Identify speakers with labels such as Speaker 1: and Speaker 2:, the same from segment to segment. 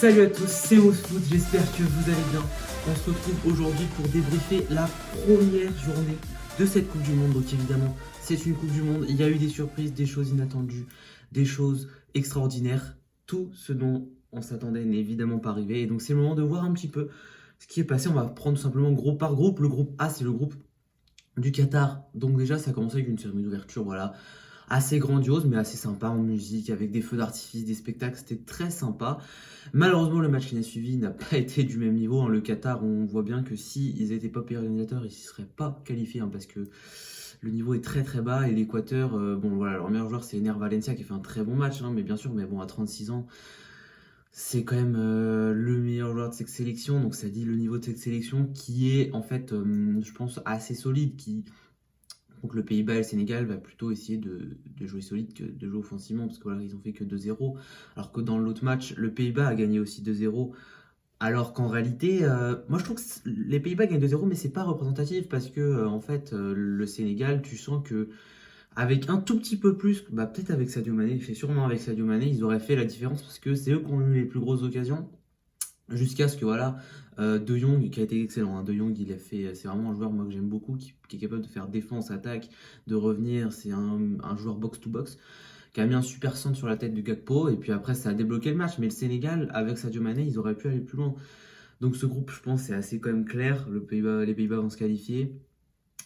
Speaker 1: Salut à tous, c'est Foot, j'espère que vous allez bien. On se retrouve aujourd'hui pour débriefer la première journée de cette Coupe du Monde. Donc évidemment, c'est une Coupe du Monde, il y a eu des surprises, des choses inattendues, des choses extraordinaires. Tout ce dont on s'attendait n'est évidemment pas arrivé. Et donc c'est le moment de voir un petit peu ce qui est passé. On va prendre tout simplement groupe par groupe. Le groupe A, c'est le groupe du Qatar. Donc déjà, ça a commencé avec une cérémonie d'ouverture, voilà, assez grandiose, mais assez sympa en musique, avec des feux d'artifice, des spectacles, c'était très sympa. Malheureusement, le match qui n'a suivi n'a pas été du même niveau. Le Qatar, on voit bien que si ils n'étaient pas pays organisateurs, ils ne seraient pas qualifiés, parce que le niveau est très très bas. Et l'Équateur, bon voilà, leur meilleur joueur c'est Ener Valencia qui fait un très bon match, mais bien sûr, mais bon, à 36 ans, c'est quand même le meilleur joueur de cette sélection. Donc ça dit le niveau de cette sélection qui est en fait, je pense, assez solide, donc le Pays-Bas et le Sénégal va plutôt essayer de jouer solide que de jouer offensivement, parce que voilà, ils ont fait que 2-0. Alors que dans l'autre match, le Pays-Bas a gagné aussi 2-0. Alors qu'en réalité, moi je trouve que les Pays-Bas gagnent 2-0, mais c'est pas représentatif, parce que en fait, le Sénégal, tu sens que avec un tout petit peu plus, peut-être avec Sadio Mané, c'est sûrement avec Sadio Mané, ils auraient fait la différence, parce que c'est eux qui ont eu les plus grosses occasions. Jusqu'à ce que voilà, De Jong qui a été excellent, De Jong il a fait, c'est vraiment un joueur moi que j'aime beaucoup, qui est capable de faire défense, attaque, de revenir, c'est un joueur box to box qui a mis un super centre sur la tête du Gakpo, et puis après ça a débloqué le match. Mais le Sénégal avec Sadio Mané, ils auraient pu aller plus loin. Donc ce groupe, je pense, c'est assez quand même clair. Les Pays-Bas vont se qualifier,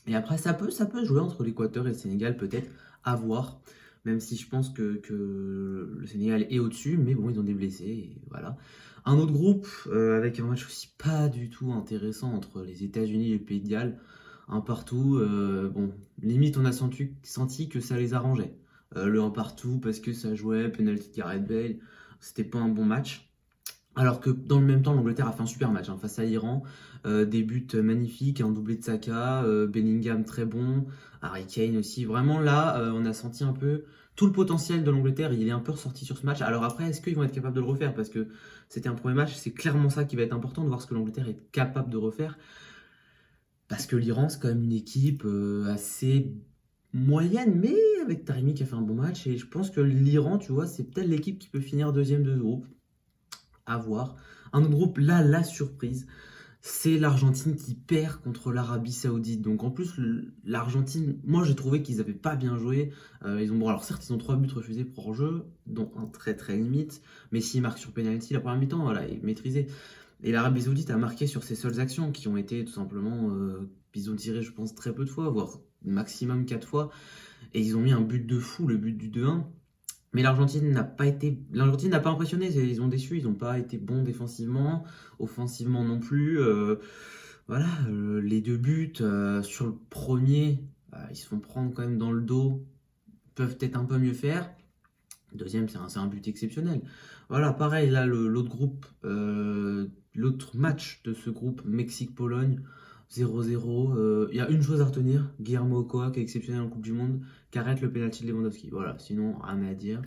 Speaker 1: et après ça peut jouer entre l'Équateur et le Sénégal, peut-être, à voir. Même si je pense que le Sénégal est au-dessus, mais bon, ils ont des blessés, et voilà. Un autre groupe avec un match aussi pas du tout intéressant entre les États-Unis et le Pays de Galles, un partout. Bon, limite on a senti que ça les arrangeait. Le un partout parce que ça jouait, penalty de Gareth Bale, c'était pas un bon match. Alors que dans le même temps, l'Angleterre a fait un super match face à l'Iran. Des buts magnifiques, un doublé de Saka, Bellingham très bon, Harry Kane aussi. Vraiment là, on a senti un peu tout le potentiel de l'Angleterre. Il est un peu ressorti sur ce match. Alors après, est-ce qu'ils vont être capables de le refaire? Parce que c'était un premier match, c'est clairement ça qui va être important, de voir ce que l'Angleterre est capable de refaire. Parce que l'Iran, c'est quand même une équipe assez moyenne, mais avec Taremi qui a fait un bon match. Et je pense que l'Iran, tu vois, c'est peut-être l'équipe qui peut finir deuxième de ce groupe. À voir. Un autre groupe, là, la surprise, c'est l'Argentine qui perd contre l'Arabie Saoudite. Donc en plus, l'Argentine, moi j'ai trouvé qu'ils n'avaient pas bien joué. Bon, alors certes, ils ont 3 buts refusés pour hors-jeu, dont un très très limite. Mais s'ils marquent sur penalty la première mi-temps, voilà, est maîtrisé. Et l'Arabie Saoudite a marqué sur ses seules actions, qui ont été tout simplement, ils ont tiré, je pense, très peu de fois, voire maximum 4 fois. Et ils ont mis un but de fou, le but du 2-1. Mais l'Argentine n'a pas impressionné. Ils ont déçu. Ils n'ont pas été bons défensivement, offensivement non plus. Voilà, les 2 buts sur le premier, ils se font prendre quand même dans le dos. Peuvent peut-être un peu mieux faire. Le deuxième, c'est un but exceptionnel. Voilà, pareil là, l'autre match de ce groupe, Mexique-Pologne. 0-0. Il y a une chose à retenir, Guillermo Ochoa qui est exceptionnel en Coupe du Monde, qui arrête le penalty de Lewandowski. Voilà, sinon rien à dire.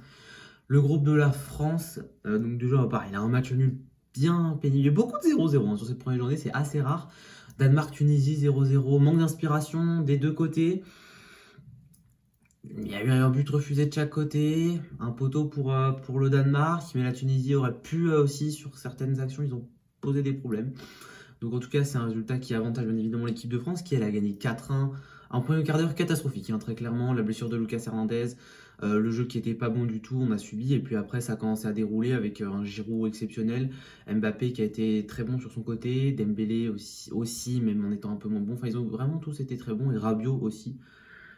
Speaker 1: Le groupe de la France, donc déjà, pareil, il a un match nul bien pénible. Il y a beaucoup de 0-0 sur cette première journée, c'est assez rare. Danemark-Tunisie 0-0, manque d'inspiration des deux côtés. Il y a eu un but refusé de chaque côté, un poteau pour le Danemark, mais la Tunisie aurait pu aussi, sur certaines actions, ils ont posé des problèmes. Donc en tout cas, c'est un résultat qui avantage bien évidemment l'équipe de France, qui elle a gagné 4-1. Un premier quart d'heure catastrophique, très clairement. La blessure de Lucas Hernandez, le jeu qui était pas bon du tout, on a subi. Et puis après, ça a commencé à dérouler avec un Giroud exceptionnel. Mbappé qui a été très bon sur son côté. Dembélé aussi, même en étant un peu moins bon. Enfin, ils ont vraiment tous été très bons. Et Rabiot aussi.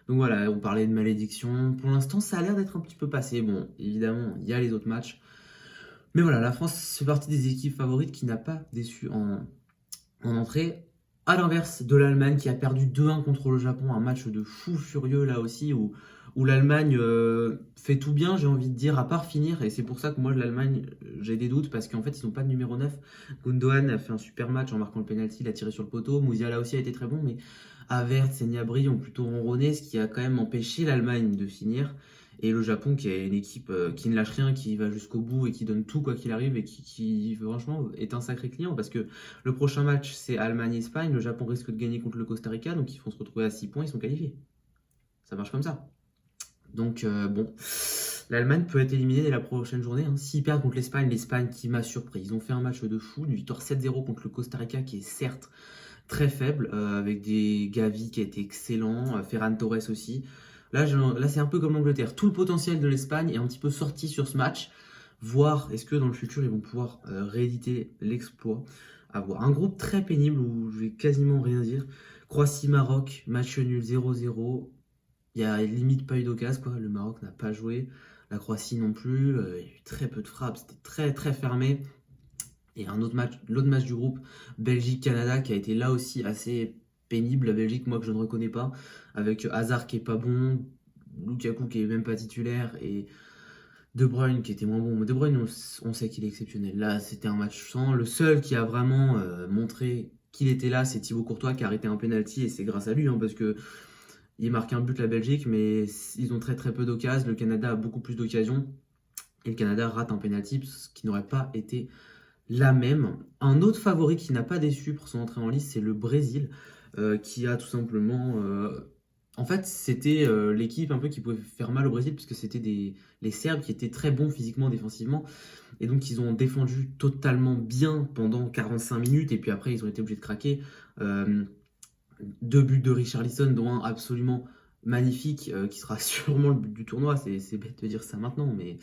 Speaker 1: Donc voilà, on parlait de malédiction. Pour l'instant, ça a l'air d'être un petit peu passé. Bon, évidemment, il y a les autres matchs. Mais voilà, la France fait partie des équipes favorites qui n'a pas déçu en entrée. À l'inverse de l'Allemagne qui a perdu 2-1 contre le Japon, un match de fou furieux là aussi, où l'Allemagne fait tout bien, j'ai envie de dire, à part finir. Et c'est pour ça que moi, l'Allemagne, j'ai des doutes, parce qu'en fait, ils n'ont pas de numéro 9. Gundogan a fait un super match en marquant le penalty, il a tiré sur le poteau. Musiala aussi a été très bon, mais Havertz et Gnabry ont plutôt ronronné, ce qui a quand même empêché l'Allemagne de finir. Et le Japon, qui est une équipe qui ne lâche rien, qui va jusqu'au bout et qui donne tout quoi qu'il arrive, et qui franchement est un sacré client, parce que le prochain match c'est Allemagne-Espagne, le Japon risque de gagner contre le Costa Rica, donc ils vont se retrouver à 6 points, ils sont qualifiés. Ça marche comme ça. Donc bon, l'Allemagne peut être éliminée dès la prochaine journée. Hein. S'ils perdent contre l'Espagne, l'Espagne qui m'a surpris. Ils ont fait un match de fou, une victoire 7-0 contre le Costa Rica qui est certes très faible, avec des Gavi qui a été excellent, Ferran Torres aussi. Là c'est un peu comme l'Angleterre. Tout le potentiel de l'Espagne est un petit peu sorti sur ce match. Voir est-ce que dans le futur ils vont pouvoir rééditer l'exploit. À voir. Un groupe très pénible où je vais quasiment rien dire. Croatie-Maroc, match nul 0-0. Il y a limite pas eu d'occasion, quoi. Le Maroc n'a pas joué, la Croatie non plus. Il y a eu très peu de frappes, c'était très très fermé. Et l'autre match du groupe, Belgique-Canada, qui a été là aussi assez pénible. La Belgique, moi que je ne reconnais pas, avec Hazard qui est pas bon, Lukaku qui est même pas titulaire et De Bruyne qui était moins bon. Mais De Bruyne, on sait qu'il est exceptionnel. Là, c'était un match sans. Le seul qui a vraiment montré qu'il était là, c'est Thibaut Courtois qui a arrêté un penalty et c'est grâce à lui, hein, parce que il marque un but la Belgique, mais ils ont très très peu d'occasions. Le Canada a beaucoup plus d'occasions et le Canada rate un penalty, ce qui n'aurait pas été la même. Un autre favori qui n'a pas déçu pour son entrée en lice, c'est le Brésil, qui a tout simplement. En fait, c'était l'équipe un peu qui pouvait faire mal au Brésil, puisque c'était les Serbes qui étaient très bons physiquement, défensivement. Et donc, ils ont défendu totalement bien pendant 45 minutes, et puis après, ils ont été obligés de craquer. 2 buts de Richarlison, dont un absolument magnifique, qui sera sûrement le but du tournoi. C'est bête de dire ça maintenant, mais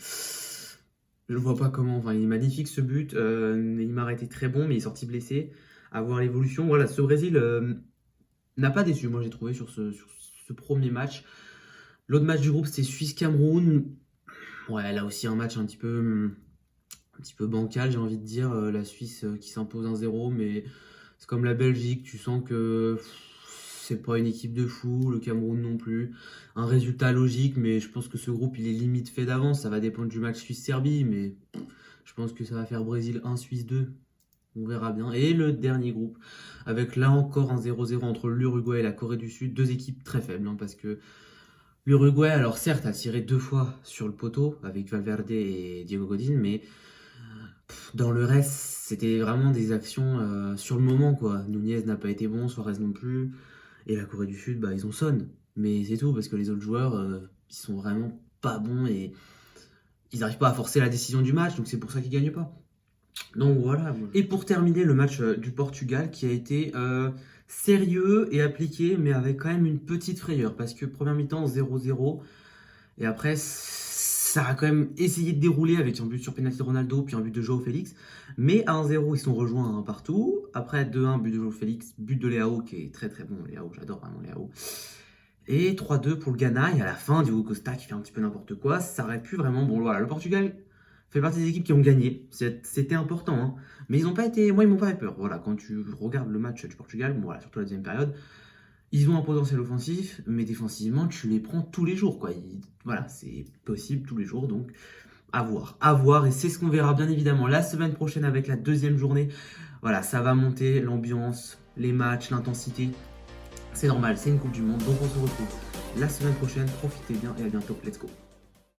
Speaker 1: je vois pas comment. Enfin, il est magnifique ce but. Neymar était très bon, mais il est sorti blessé. À voir l'évolution. Voilà, ce Brésil n'a pas déçu, moi j'ai trouvé sur ce premier match. L'autre match du groupe, c'était Suisse-Cameroun. Ouais, là aussi un match un petit peu bancal, j'ai envie de dire. La Suisse qui s'impose 1-0, mais c'est comme la Belgique, tu sens que c'est pas une équipe de fou, le Cameroun non plus. Un résultat logique, mais je pense que ce groupe, il est limite fait d'avance. Ça va dépendre du match Suisse-Serbie, mais je pense que ça va faire Brésil 1, Suisse 2. On verra bien. Et le dernier groupe, avec là encore un 0-0 entre l'Uruguay et la Corée du Sud. Deux équipes très faibles, hein, parce que l'Uruguay, alors certes, a tiré 2 fois sur le poteau avec Valverde et Diego Godin, mais dans le reste, c'était vraiment des actions sur le moment, quoi. Nunez n'a pas été bon, Suarez non plus. Et la Corée du Sud, bah, ils ont Son. Mais c'est tout, parce que les autres joueurs, ils sont vraiment pas bons et ils n'arrivent pas à forcer la décision du match, donc c'est pour ça qu'ils gagnent pas. Donc voilà. Et pour terminer, le match du Portugal qui a été sérieux et appliqué, mais avec quand même une petite frayeur. Parce que première mi-temps, 0-0. Et après, ça a quand même essayé de dérouler avec un but sur pénalty de Ronaldo, puis un but de Joao Félix. Mais à 1-0, ils sont rejoints à un partout. Après 2-1, but de Joao Félix, but de Leao, qui est très très bon. Leao, j'adore vraiment Leao. Et 3-2 pour le Ghana. Et à la fin, Diogo Costa qui fait un petit peu n'importe quoi. Ça aurait pu vraiment... Bon, voilà, le Portugal fait partie des équipes qui ont gagné. C'était important, hein. Mais ils n'ont pas été... Moi, ils m'ont pas fait peur. Voilà, quand tu regardes le match du Portugal, bon, voilà, surtout la deuxième période, ils ont un potentiel offensif, mais défensivement, tu les prends tous les jours, quoi. Voilà, c'est possible tous les jours, donc à voir. À voir, et c'est ce qu'on verra bien évidemment la semaine prochaine avec la deuxième journée. Voilà, ça va monter, l'ambiance, les matchs, l'intensité. C'est normal, c'est une Coupe du Monde, donc on se retrouve la semaine prochaine. Profitez bien et à bientôt. Let's go.